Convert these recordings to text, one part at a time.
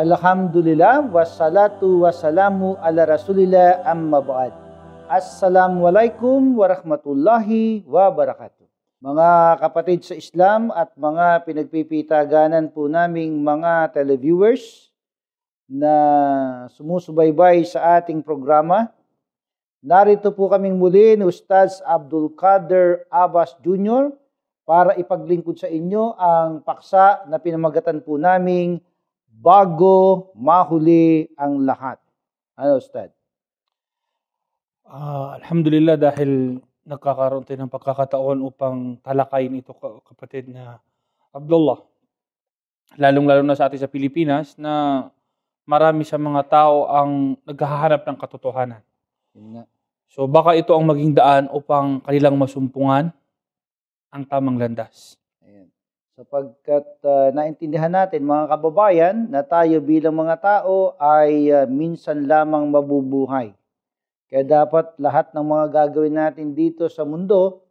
Alhamdulillah, wassalatu wassalamu ala rasulillah amma ba'd. Assalamualaikum warahmatullahi wabarakatuh. Mga kapatid sa Islam at mga pinagpipitaganan po naming mga televiewers na sumusubaybay sa ating programa, narito po kaming muli ni Ustaz Abdul Qadir Abbas Jr. para ipaglingkod sa inyo ang paksa na pinamagatan po naming bago mahuli ang lahat. Ano, Ustad? Alhamdulillah dahil nagkakaroon tayo ng pagkakataon upang talakayin ito, kapatid na Abdullah. Lalong-lalo na sa atin sa Pilipinas na marami sa mga tao ang naghahanap ng katotohanan. So baka ito ang maging daan upang kanilang masumpungan ang tamang landas. Sapagkat naintindihan natin mga kababayan na tayo bilang mga tao ay minsan lamang mabubuhay. Kaya dapat lahat ng mga gagawin natin dito sa mundo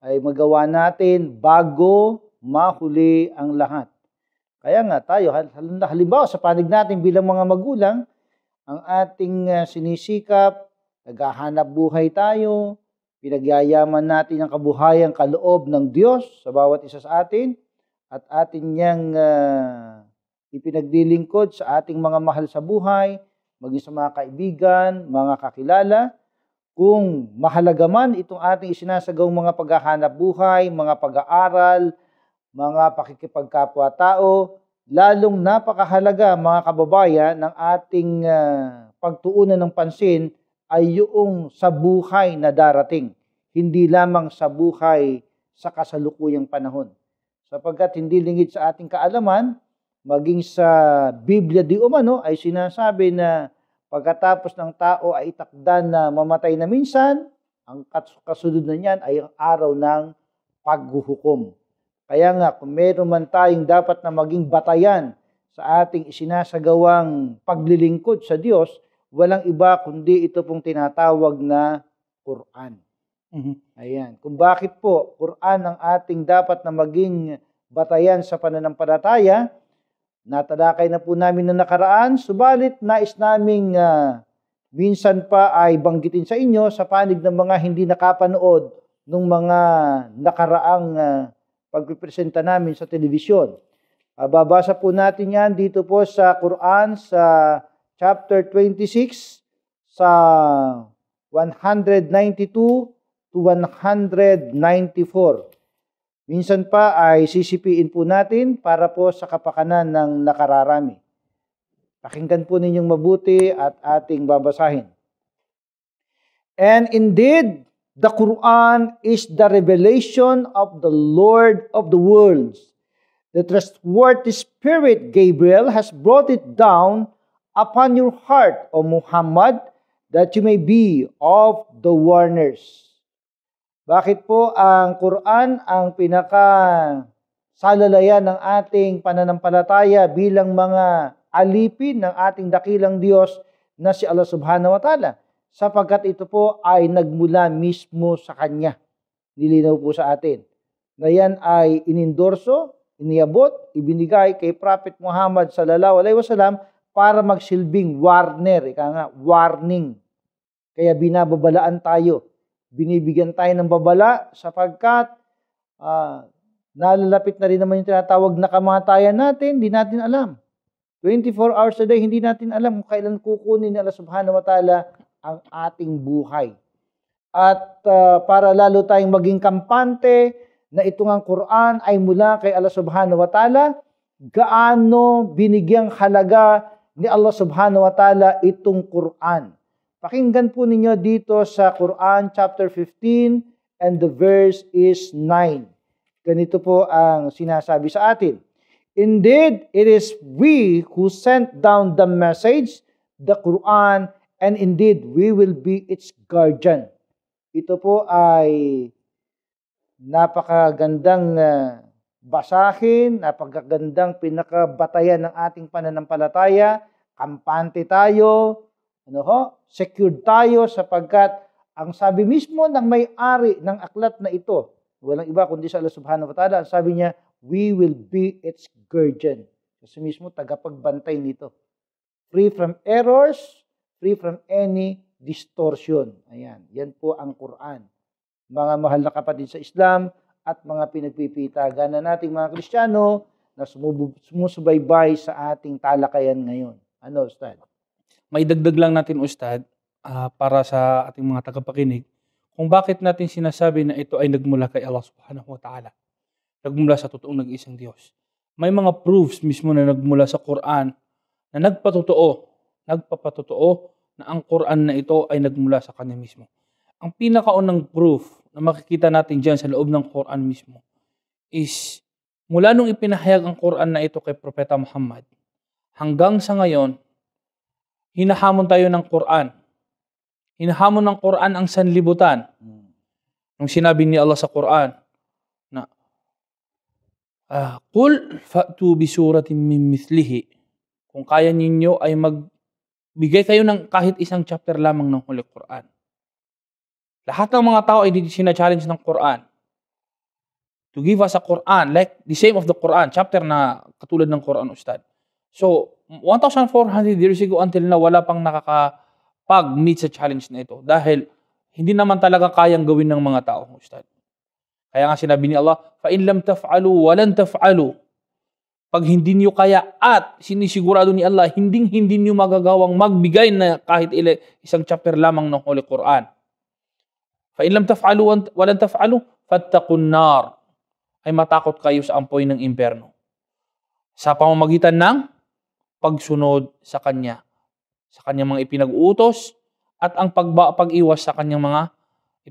ay magawa natin bago mahuli ang lahat. Kaya nga tayo, halimbawa sa panig natin bilang mga magulang, ang ating sinisikap, naghahanap buhay tayo, pinagyayaman natin ang kabuhayan kaloob ng Diyos sa bawat isa sa atin, at atin niyang ipinaglilingkod sa ating mga mahal sa buhay, maging sa mga kaibigan, mga kakilala. Kung mahalaga man itong ating isinasagawang mga paghahanap buhay, mga pag-aaral, mga pakikipagkapwa-tao, lalong napakahalaga mga kababayan ng ating pagtuunan ng pansin ay yung sa buhay na darating, hindi lamang sa buhay sa kasalukuyang panahon. Sapagkat hindi lingid sa ating kaalaman, maging sa Biblia di umano ay sinasabi na pagkatapos ng tao ay itakda na mamatay na minsan, ang kasunod na niyan ay ang araw ng paghuhukom. Kaya nga, kung meron man tayong dapat na maging batayan sa ating isinasagawang paglilingkod sa Diyos, walang iba kundi ito pong tinatawag na Quran. Ayan. Kung bakit po Quran ang ating dapat na maging batayan sa pananampalataya, natalakay na po namin na nakaraan, subalit nais naming minsan pa ay banggitin sa inyo sa panig ng mga hindi nakapanood ng mga nakaraang pagpipresenta namin sa telebisyon. Babasa po natin yan dito po sa Quran sa chapter 26 sa 192 to 194. Minsan pa ay sisipiin po natin para po sa kapakanan ng nakararami. Pakinggan po ninyong mabuti at ating babasahin. And indeed, the Quran is the revelation of the Lord of the worlds. The trustworthy spirit Gabriel has brought it down upon your heart, O Muhammad, that you may be of the warners. Bakit po ang Quran ang pinakasalalayan ng ating pananampalataya bilang mga alipin ng ating dakilang Diyos na si Allah Subhanahu wa Ta'ala? Sapagkat ito po ay nagmula mismo sa Kanya. Nilinaw po sa atin. Na yan ay inindorso, iniabot, ibinigay kay Prophet Muhammad sallallahu alaihi wasallam para magsilbing warner, warning. Kaya binababalaan tayo. Binibigyan tayo ng babala sapagkat nalalapit na rin naman yung tinatawag na kamatayan natin, hindi natin alam. 24 hours a day, hindi natin alam kung kailan kukunin ni Allah Subhanahu wa Ta'ala ang ating buhay. At para lalo tayong maging kampante na itong ang Quran ay mula kay Allah Subhanahu wa Ta'ala, gaano binigyang halaga ni Allah Subhanahu wa Ta'ala itong Quran. Pakinggan po ninyo dito sa Quran chapter 15 and the verse is 9. Ganito po ang sinasabi sa atin. Indeed, it is we who sent down the message, the Quran, and indeed we will be its guardian. Ito po ay napakagandang basahin, napakagandang pinakabatayan ng ating pananampalataya. Kampante tayo, secured tayo sapagkat ang sabi mismo ng may-ari ng aklat na ito, walang iba kundi sa Allah Subhanahu wa Ta'ala, sabi niya, we will be its guardian. Kasi mismo tagapagbantay nito. free from errors, free from any distortion. Ayan, yan po ang Quran. Mga mahal na kapatid sa Islam at mga pinagpipitagan na nating mga Kristiyano na sumusubaybay sa ating talakayan ngayon. Ano, Ustad? May dagdag lang natin, Ustad, para sa ating mga tagapakinig, kung bakit natin sinasabi na ito ay nagmula kay Allah subhanahu wa ta'ala. Nagmula sa totoong nag-isang Diyos. May mga proofs mismo na nagmula sa Quran na nagpapatotoo na ang Quran na ito ay nagmula sa Kanya mismo. Ang pinakaunang proof na makikita natin dyan sa loob ng Quran mismo is mula nung ipinahayag ang Quran na ito kay Propeta Muhammad, hanggang sa ngayon, hinahamon tayo ng Quran. Hinahamon ng Quran ang sanlibutan. Nung sinabi ni Allah sa Quran na Qul fa'tu bi suratin min mithlihi. Kung kaya ninyo ay magbigay kayo ng kahit isang chapter lamang ng Holy Quran. Lahat ng mga tao ay sina-challenge ng Quran to give us a Quran like the same of the Quran, chapter na katulad ng Quran, Ustad. So, 1,400 years ago until now, wala pang nakakapag-meet sa challenge na ito dahil hindi naman talaga kayang gawin ng mga tao, Ustad. Kaya nga sinabi ni Allah, فَإِنْ لَمْ تَفْعَلُوا وَلَنْ تَفْعَلُوا. Pag hindi nyo kaya at sinisigurado ni Allah, hindi nyo magagawang magbigay na kahit isang chapter lamang ng Holy Quran. فَإِنْ لَمْ تَفْعَلُوا وَلَنْ تَفْعَلُوا فَاتَّقُوا النَّارِ. Ay matakot kayo sa ampoy ng imperno. Sa pamamagitan ng pagsunod sa Kanya. Sa Kanyang mga ipinag-uutos at ang pag-iwas sa Kanyang mga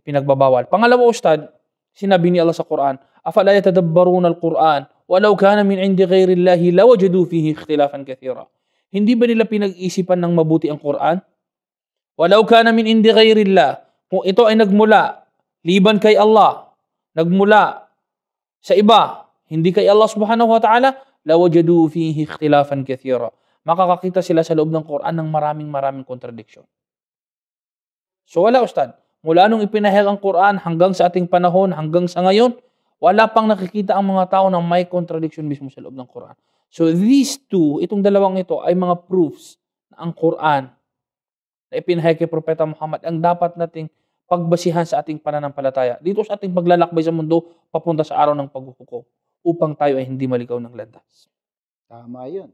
ipinagbabawal. Pangalawa, Ustad, sinabi ni Allah sa Quran, أَفَلَا يَتَدَبَّرُونَ الْقُرْآنَ وَلَوْ كَانَ مِنْ عِنْدِ غَيْرِ اللَّهِ لَوَجَدُوا فِيهِ اخْتِلَافًا كَثِيرًا. Hindi ba nila pinag-isipan ng mabuti ang Quran? وَلَوْ كَانَ مِنْ عِنْدِ غَيْرِ اللَّهِ. Kung ito ay nagmula, liban kay Allah, nagmula sa iba, hindi kay Allah subhanahu wa ta'ala, lawajadu fihi ikhtilafan kathira. Makakakita sila sa loob ng Quran ng maraming contradiction. So wala, Ustad. Mula nung ipinahayag ang Quran hanggang sa ating panahon, hanggang sa ngayon, wala pang nakikita ang mga tao na may contradiction mismo sa loob ng Quran. So these two, itong dalawang ito, ay mga proofs na ang Quran na ipinahayag kay Propeta Muhammad ang dapat nating pagbasihan sa ating pananampalataya. Dito sa ating paglalakbay sa mundo, papunta sa araw ng paghuhukom upang tayo ay hindi maligaw ng landas. Tama yun.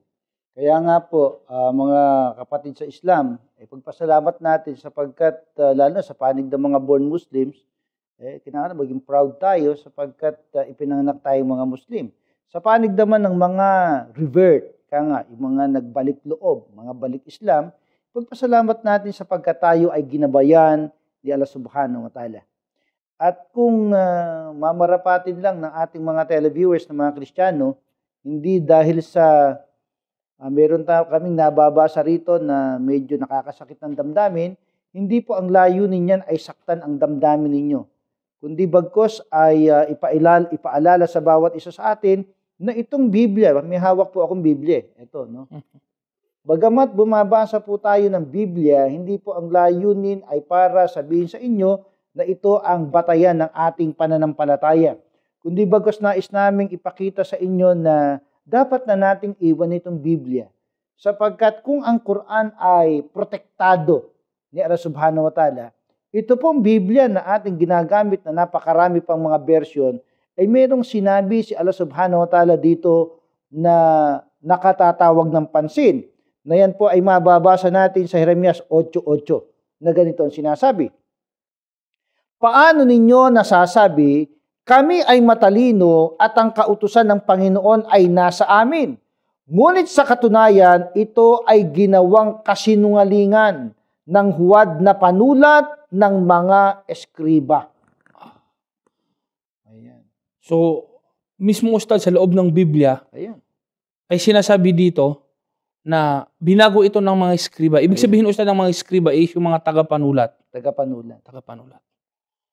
Kaya nga po, mga kapatid sa Islam, pagpasalamat natin sapagkat lalo sa panig ng mga born Muslims, kailangan maging proud tayo sapagkat ipinanganak tayong mga Muslim. Sa panig naman ng mga revert, yung mga nagbalik loob, mga balik Islam, pagpasalamat natin sapagkat tayo ay ginabayan ni Allah subhanahu wa ta'ala. At kung mamarapatin lang ng ating mga televiewers na mga Kristiyano, hindi dahil sa meron kaming nababasa rito na medyo nakakasakit ng damdamin, hindi po ang layunin niyan ay saktan ang damdamin ninyo. Kundi bagkos ay ipaalala sa bawat isa sa atin na itong Biblia, may hawak po akong Biblia. Ito, no? Bagamat bumabasa po tayo ng Biblia, hindi po ang layunin ay para sabihin sa inyo na ito ang batayan ng ating pananampalataya. Kundi bagos nais naming ipakita sa inyo na dapat na nating iwan itong Biblia. Sapagkat kung ang Quran ay protektado ni Allah subhanahu wa ta'ala, ito pong Biblia na ating ginagamit na napakarami pang mga version, ay mayroong sinabi si Allah subhanahu wa ta'ala dito na nakatatawag ng pansin. Na yan po ay mababasa natin sa Jeremias 8:8 na ganito ang sinasabi. Paano ninyo nasasabi, kami ay matalino at ang kautusan ng Panginoon ay nasa amin? Ngunit sa katunayan, ito ay ginawang kasinungalingan ng huwad na panulat ng mga eskriba. Ayan. So, mismo, Ustad, sa loob ng Biblia, ay sinasabi dito na binago ito ng mga eskriba. Ibig sabihin, Ustad, ng mga eskriba is yung mga tagapanulat. Tagapanulat.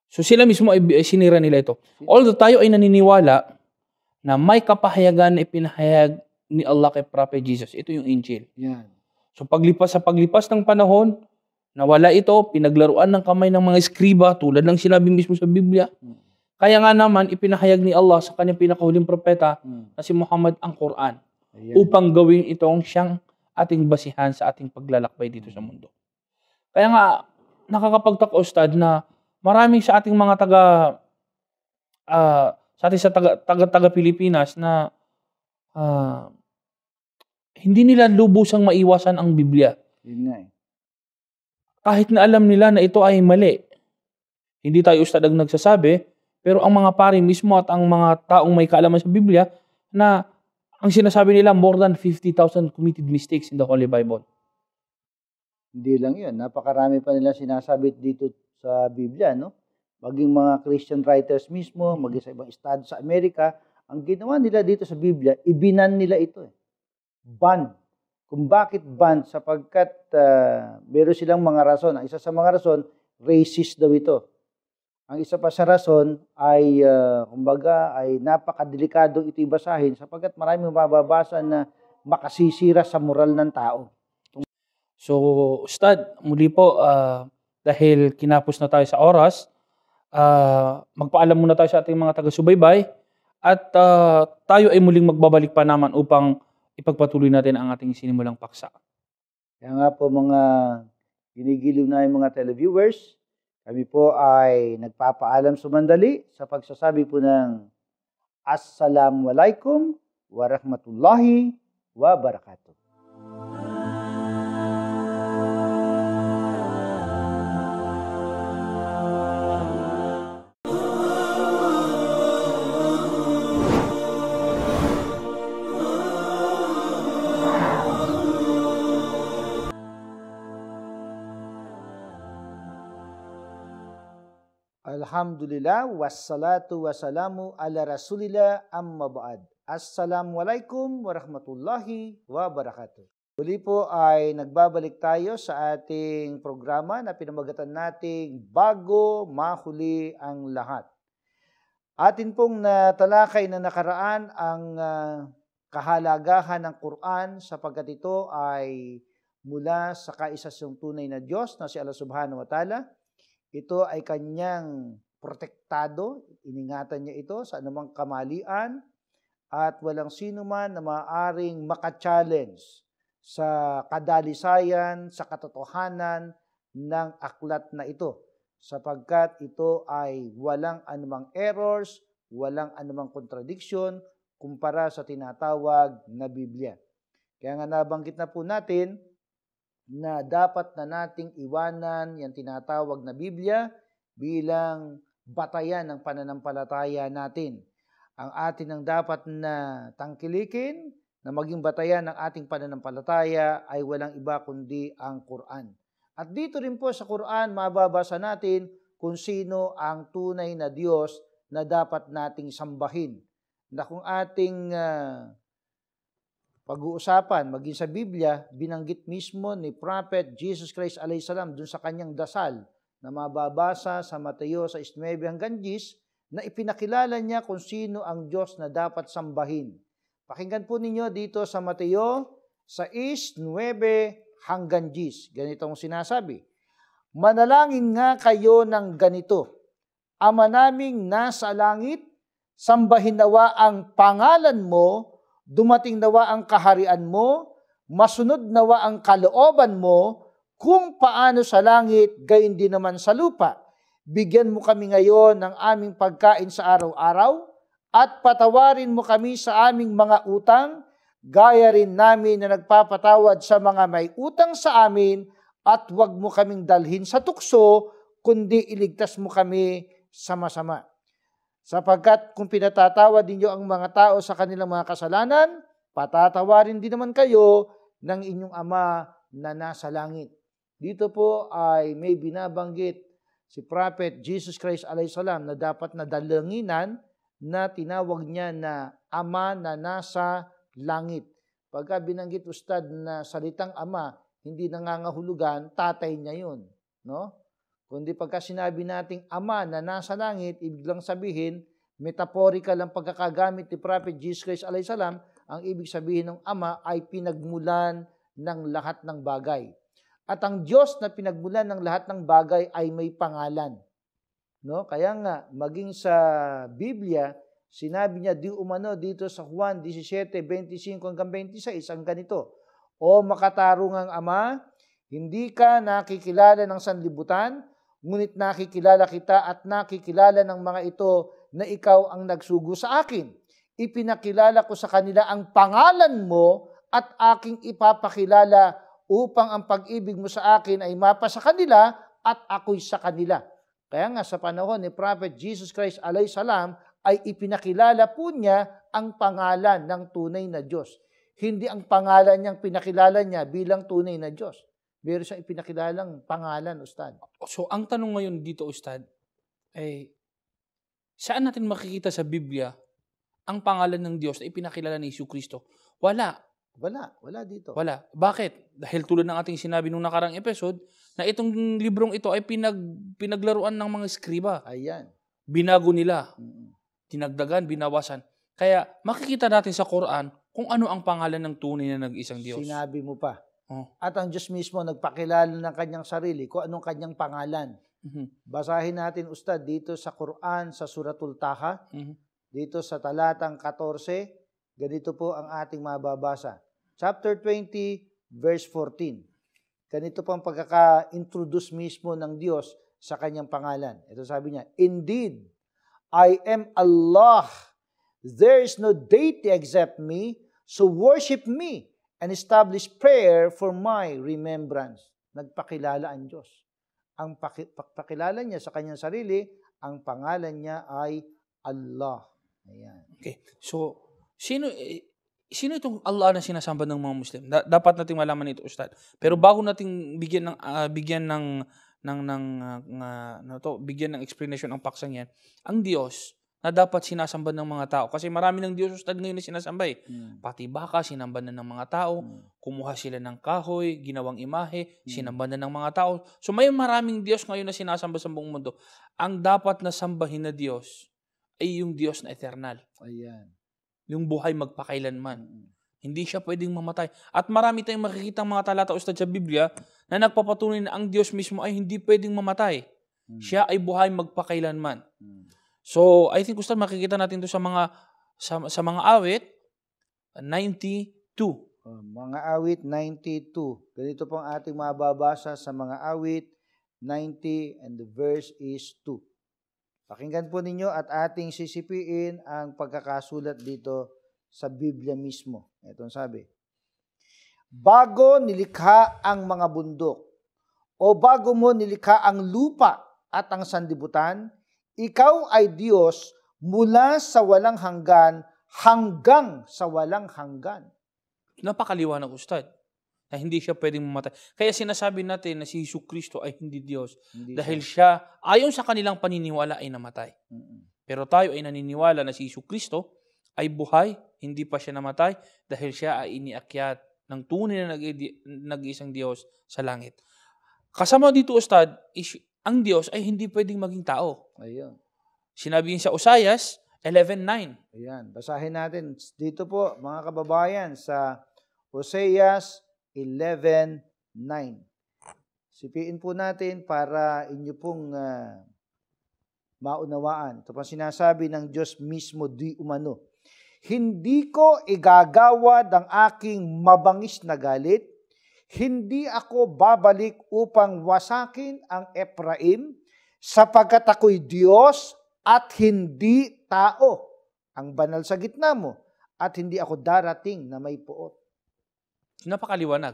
So sila mismo ay sinira nila ito. Although tayo ay naniniwala na may kapahayagan na ipinahayag ni Allah kay Prophet Jesus. Ito yung Injil. Yan. So paglipas ng panahon, nawala ito, pinaglaruan ng kamay ng mga eskriba tulad ng sinabi mismo sa Biblia. Kaya nga naman, ipinahayag ni Allah sa kanyang pinakahuling propeta na si Muhammad ang Quran. Ayan. Upang gawin itong siyang ating basihan sa ating paglalakbay dito sa mundo. Kaya nga, nakakapagtaka, Ustad, na marami sa ating mga taga Pilipinas na hindi nila lubusang maiwasan ang Biblia. Yun nga eh. Kahit na alam nila na ito ay mali. Hindi tayo, Ustad, ang nagsasabi, pero ang mga pari mismo at ang mga taong may kaalaman sa Biblia na ang sinasabi nila more than 50,000 committed mistakes in the Holy Bible. Hindi lang yun. Napakarami pa nila sinasabit dito sa Biblia, no? Maging mga Christian writers mismo, maging sa ibang estado sa Amerika, ang ginawa nila dito sa Biblia, ibinan nila ito eh. Ban. Kung bakit ban? Sapagkat meron silang mga rason. Ang isa sa mga rason, racist daw ito. Ang isa pa sa rason ay, kumbaga, ay napakadelikado ito ibasahin sapagkat maraming mababasa na makasisira sa moral ng tao. So, Ustad, muli po, dahil kinapos na tayo sa oras, magpaalam muna tayo sa ating mga taga-subaybay at tayo ay muling magbabalik pa naman upang ipagpatuloy natin ang ating sinimulang paksa. Kaya nga po mga ginigiliw na yung mga televiewers, kami po ay nagpapaalam sumandali sa pagsasabi po ng Assalamualaikum warahmatullahi wabarakatuh. Alhamdulillah, wassalatu wassalamu ala rasulillah amma ba'd. Assalamualaikum warahmatullahi wabarakatuh. Muli po ay nagbabalik tayo sa ating programa na pinamagatan nating Bago Mahuli ang Lahat. Atin pong natalakay na nakaraan ang kahalagahan ng Quran sapagkat ito ay mula sa kaisasang tunay na Diyos na si Allah Subhanahu wa Ta'ala. Ito ay kanyang protektado, iningatan niya ito sa anumang kamalian at walang sino man na maaaring maka-challenge sa kadalisayan, sa katotohanan ng aklat na ito sapagkat ito ay walang anumang errors, walang anumang contradiction kumpara sa tinatawag na Biblia. Kaya nga nabanggit na po natin na dapat na nating iwanan yung tinatawag na Biblia bilang batayan ng pananampalataya natin. Ang atin ang dapat na tangkilikin na maging batayan ng ating pananampalataya ay walang iba kundi ang Quran. At dito rin po sa Quran, mababasa natin kung sino ang tunay na Diyos na dapat nating sambahin. Na kung ating pag-uusapan, maging sa Biblia, binanggit mismo ni Prophet Jesus Christ a.s. dun sa kanyang dasal na mababasa sa Mateo sa 9 hanggang 10 na ipinakilala niya kung sino ang Diyos na dapat sambahin. Pakinggan po ninyo dito sa Mateo sa 9 hanggang 10. Ganito ang sinasabi. Manalangin nga kayo ng ganito. Ama naming nasa langit, sambahin nawa ang pangalan mo, dumating nawa ang kaharian mo, masunod nawa ang kalooban mo, kung paano sa langit, gayon din naman sa lupa. Bigyan mo kami ngayon ng aming pagkain sa araw-araw, at patawarin mo kami sa aming mga utang, gaya rin namin na nagpapatawad sa mga may utang sa amin, at huwag mo kaming dalhin sa tukso, kundi iligtas mo kami sa masama. Sapagkat kung pinatatawad ninyo ang mga tao sa kanilang mga kasalanan, patatawarin din naman kayo ng inyong Ama na nasa langit. Dito po ay may binabanggit si Prophet Jesus Christ a.s. na dapat na dalanginan na tinawag niya na Ama na nasa langit. Pagka binanggit, Ustad, na salitang Ama, hindi nangangahulugan, tatay niya yun. No? Kundi pagka sinabi nating Ama na nasa langit, ibig lang sabihin, metaphorical ang pagkakagamit ni Prophet Jesus Christ a.s. Ang ibig sabihin ng Ama ay pinagmulan ng lahat ng bagay. At ang Diyos na pinagmulan ng lahat ng bagay ay may pangalan. No? Kaya nga, maging sa Biblia, sinabi niya di umano dito sa Juan 17:25 hanggang 26, ang ganito. O makatarungang Ama, hindi ka nakikilala ng sanlibutan, ngunit nakikilala kita at nakikilala ng mga ito na ikaw ang nagsugo sa akin. Ipinakilala ko sa kanila ang pangalan mo at aking ipapakilala upang ang pag-ibig mo sa akin ay mapa sa kanila at ako'y sa kanila. Kaya nga sa panahon ni Prophet Jesus Christ alayhi salam ay ipinakilala po niya ang pangalan ng tunay na Diyos. Hindi ang pangalan niyang pinakilala niya bilang tunay na Diyos. Meron siyang ipinakilalang pangalan, Ustad. So, ang tanong ngayon dito, Ustad, ay saan natin makikita sa Biblia ang pangalan ng Diyos na ipinakilala ni Jesucristo? Wala. Wala dito. Wala. Bakit? Dahil tulad ng ating sinabi nung nakarang episode, na itong librong ito ay pinaglaruan ng mga skriba. Ayan. Binago nila. Dinagdagan, binawasan. Kaya makikita natin sa Quran kung ano ang pangalan ng tunay na nag-isang Diyos. Sinabi mo pa. Oh. At ang Diyos mismo nagpakilala ng kanyang sarili kung anong kanyang pangalan. Basahin natin, Ustad, dito sa Quran, sa Suratul Taha, dito sa talatang 14, ganito po ang ating mababasa. Chapter 20, verse 14. Ganito po ang pagkaka-introduce mismo ng Diyos sa kanyang pangalan. Ito sabi niya, Indeed, I am Allah. There is no deity except me, so worship me and establish prayer for my remembrance. Nagpakilala ang Diyos. Ang pakilala niya sa kanyang sarili, ang pangalan niya ay Allah. Ayan. Okay. So, sino itong Allah na sinasamba ng mga Muslim? Dapat nating malaman ito, Ustad. Pero bago nating bigyan ng explanation ang paksang yan, ang Diyos na dapat sinasamba ng mga tao. Kasi marami ng Diyos, Ustad, ngayon na sinasamba eh. Pati baka, sinamba na ng mga tao. Kumuha sila ng kahoy, ginawang imahe, sinamba na ng mga tao. So may maraming Diyos ngayon na sinasamba sa buong mundo. Ang dapat na sambahin na Diyos ay yung Diyos na eternal. Ayan. Yung buhay magpakailanman. Hindi siya pwedeng mamatay. At marami tayong makikita mga talata, Ustad, sa Biblia na nagpapatunay na ang Diyos mismo ay hindi pwedeng mamatay. Siya ay buhay magpakailanman. So, I think, Ustad, makikita natin ito sa mga awit 92. Mga awit 92. Ganito po ang ating mababasa sa mga awit 90 and the verse is 2. Pakinggan po ninyo at ating sisipiin ang pagkakasulat dito sa Biblia mismo. Ito ang sabi. Bago nilikha ang mga bundok, o bago mo nilikha ang lupa at ang sanlibutan, ikaw ay Diyos mula sa walang hanggan hanggang sa walang hanggan. Napakaliwanag, Ustad, na hindi siya pwedeng mamatay. Kaya sinasabi natin na si Jesucristo ay hindi Diyos. Dahil siya, ayon sa kanilang paniniwala, ay namatay. Pero tayo ay naniniwala na si Jesucristo ay buhay, hindi pa siya namatay, dahil siya ay iniakyat ng tunay na nag-iisang Diyos sa langit. Kasama dito, Ustad, ang Diyos ay hindi pwedeng maging tao. Ayun. Sinabi niya sa Oseas 11:9. Ayan, basahin natin dito po, mga kababayan, sa Oseas 11:9. Sipiin po natin para inyo pong maunawaan. Ito pa sinasabi ng Diyos mismo di umano. Hindi ko igagawad ang aking mabangis na galit. Hindi ako babalik upang wasakin ang Ephraim, sapagkat ako'y Diyos at hindi tao, ang banal sa gitna mo, at hindi ako darating na may puot. Napakaliwanag.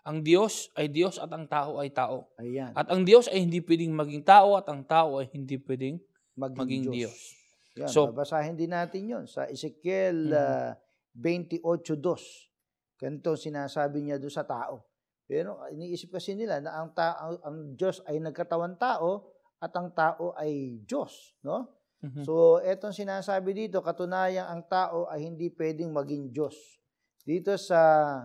Ang Diyos ay Diyos at ang tao ay tao. Ayan. At ang Diyos ay hindi pwedeng maging tao at ang tao ay hindi pwedeng maging Diyos. Yan, so, babasahin din natin yon sa Ezekiel 28:2. Ganito sinasabi niya doon sa tao. Pero iniisip kasi nila na ang Diyos ay nagkatawan tao at ang tao ay Diyos, no? So, etong sinasabi dito, katunayan ang tao ay hindi pwedeng maging Diyos. Dito sa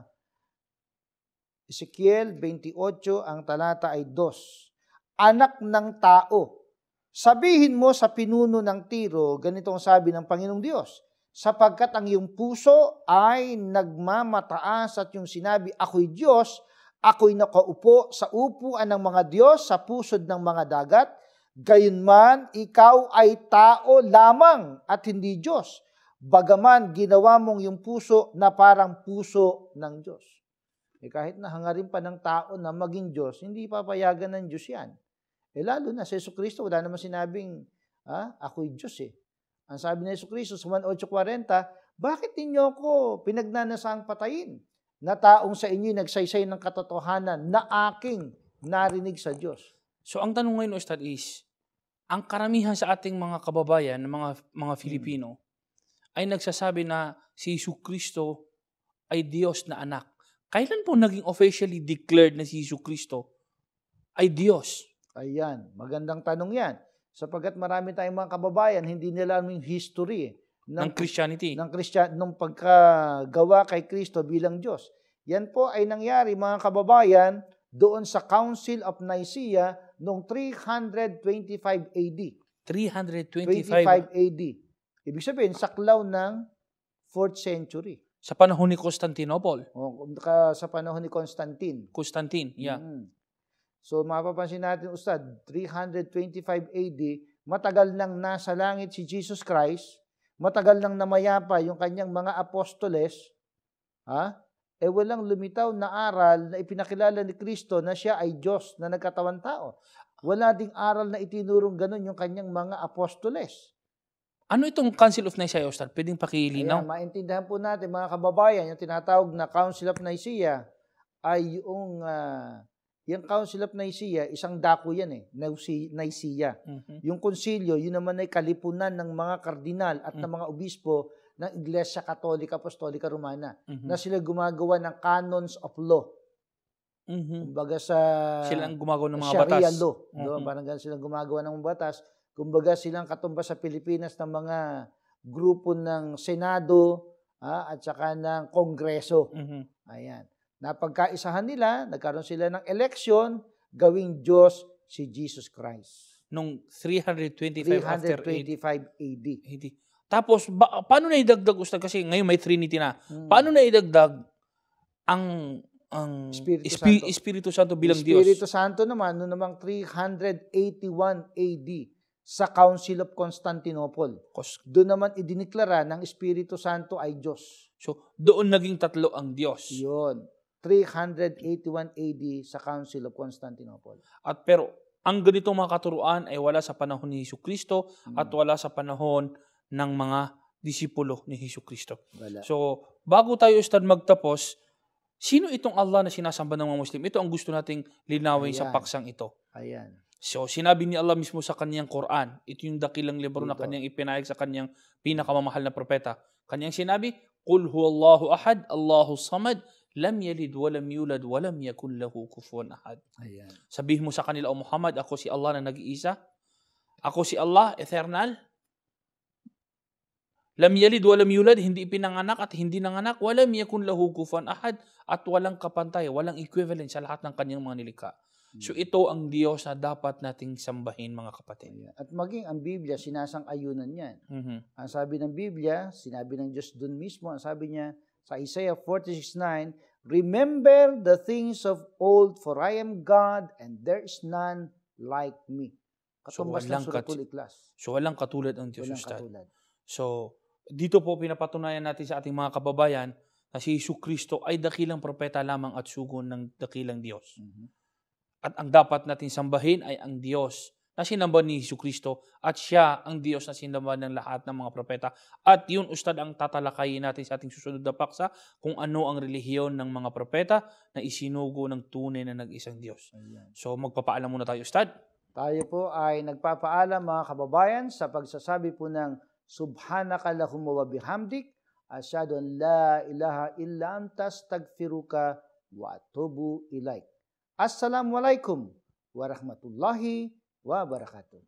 Ezekiel 28, ang talata ay 2. Anak ng tao, sabihin mo sa pinuno ng Tiro, ganito ang sabi ng Panginoong Diyos, sapagkat ang iyong puso ay nagmamataas at yung sinabi, ako'y Diyos, ako'y nakaupo sa upuan ng mga Diyos sa pusod ng mga dagat, gayunman ikaw ay tao lamang at hindi Diyos, bagaman ginawa mong yung puso na parang puso ng Diyos. kahit na hangarin pa ng tao na maging Diyos, hindi papayagan ng Diyos yan. Lalo na sa Jesucristo, wala naman sinabing, ako'y Diyos eh. Ang sabi ni Jesucristo sa Juan 8:40, bakit ninyo ako pinagnanasang patayin? Na taong sa inyo nagsaysay ng katotohanan na aking narinig sa Diyos. So ang tanong ngayon, Ustad, is, ang karamihan sa ating mga kababayan, mga Filipino, ay nagsasabi na si Jesucristo ay Diyos na anak. Kailan po naging officially declared na si Jesucristo ay Diyos? Ayan, magandang tanong yan. Sapagkat marami tayong mga kababayan, hindi nila alam yung history Ng Christianity. nung pagkagawa kay Kristo bilang Diyos. Yan po ay nangyari, mga kababayan, doon sa Council of Nicaea noong 325 AD. 325 AD. Ibig sabihin, saklaw ng 4th century. sa panahon ni Constantinople. Sa panahon ni Constantine. Yeah. So, mapapansin natin, Ustad, 325 AD, matagal nang nasa langit si Jesus Christ, matagal nang namayapa yung kanyang mga apostoles, walang lumitaw na aral na ipinakilala ni Kristo na siya ay Diyos na nagkatawan tao. Wala ding aral na itinurong ganun yung kanyang mga apostoles. Ano itong Council of Nicaea, Ustad? Pwedeng pakilinaw? Ayan, maintindihan po natin, mga kababayan, yung tinatawag na Council of Nicaea ay yung Council of Nicaea, isang dako yan Nicaea. Yung konsilyo, yun naman ay kalipunan ng mga kardinal at ng mga obispo ng Iglesia Katolika Apostolika Romana na sila gumagawa ng canons of law. Kumbaga silang gumagawa ng mga Sharia batas. law. Parang ganun silang gumagawa ng mga batas. Kumbaga silang katumbas sa Pilipinas ng mga grupo ng Senado at saka ng Kongreso. Ayan. Napagkaisahan nila, nagkaroon sila ng eleksyon, gawing Diyos si Jesus Christ. Nung 325 AD. Tapos, paano na idagdag, Ustad? Kasi ngayon may Trinity na. Paano na idagdag ang Espiritu Santo bilang Diyos? Espiritu Santo naman, noong namang 381 AD, sa Council of Constantinople. Doon naman idiniklara ng Espiritu Santo ay Diyos. So, doon naging tatlo ang Diyos. Yun. 381 AD sa Council of Constantinople. Pero, ang ganitong mga katuruan ay wala sa panahon ni Jesucristo at wala sa panahon ng mga disipulo ni Jesucristo. So, bago tayo, Ustad, magtapos, sino itong Allah na sinasamba ng mga Muslim? Ito ang gusto nating linawin sa paksang ito. Ayan. So, sinabi ni Allah mismo sa kanyang Quran, ito yung dakilang libro na kanyang ipinahayag sa kanyang pinakamamahal na propeta. Kanyang sinabi, Qul huwallahu ahad, Allahu samad, lam yalid walam yulad walam yakun lahu kufuwan ahad. Ayan. Sabihin mo sa kanila, O Muhammad, ako si Allah na nag-iisa. Ako si Allah, eternal. Lam yalid walam yulad, hindi ipinanganak at hindi nanganak, walam yakun lahu kufuwan ahad, at walang kapantay, walang equivalent sa lahat ng kanyang mga nilikha. So ito ang Diyos na dapat nating sambahin, mga kapatid. At maging ang Biblia, sinasang-ayunan yan. Ang sabi ng Biblia, sinabi ng Diyos dun mismo, ang sabi niya sa Isaiah 46:9, remember the things of old, for I am God, and there is none like me. Katumbas ng Suratul Ikhlas. So walang katulad ang Diyos, Walang Ustad. katulad. So, dito po pinapatunayan natin sa ating mga kababayan na si Jesucristo ay dakilang propeta lamang at sugo ng dakilang Diyos. At ang dapat natin sambahin ay ang Diyos na sinamba ni Jesucristo at siya ang Diyos na sinamba ng lahat ng mga propeta. At yun, Ustad, ang tatalakayin natin sa ating susunod na paksa kung ano ang relihiyon ng mga propeta na isinugo ng tunay na nag-isang Diyos. So, magpapaalam muna tayo, Ustad. Tayo po ay nagpapaalam, mga kababayan, sa pagsasabi po ng Subhanaka Allahumma wa bihamdik, asyhadu an la ilaha illa anta astaghfiruka wa atubu ilaik. Assalamualaikum warahmatullahi wabarakatuh.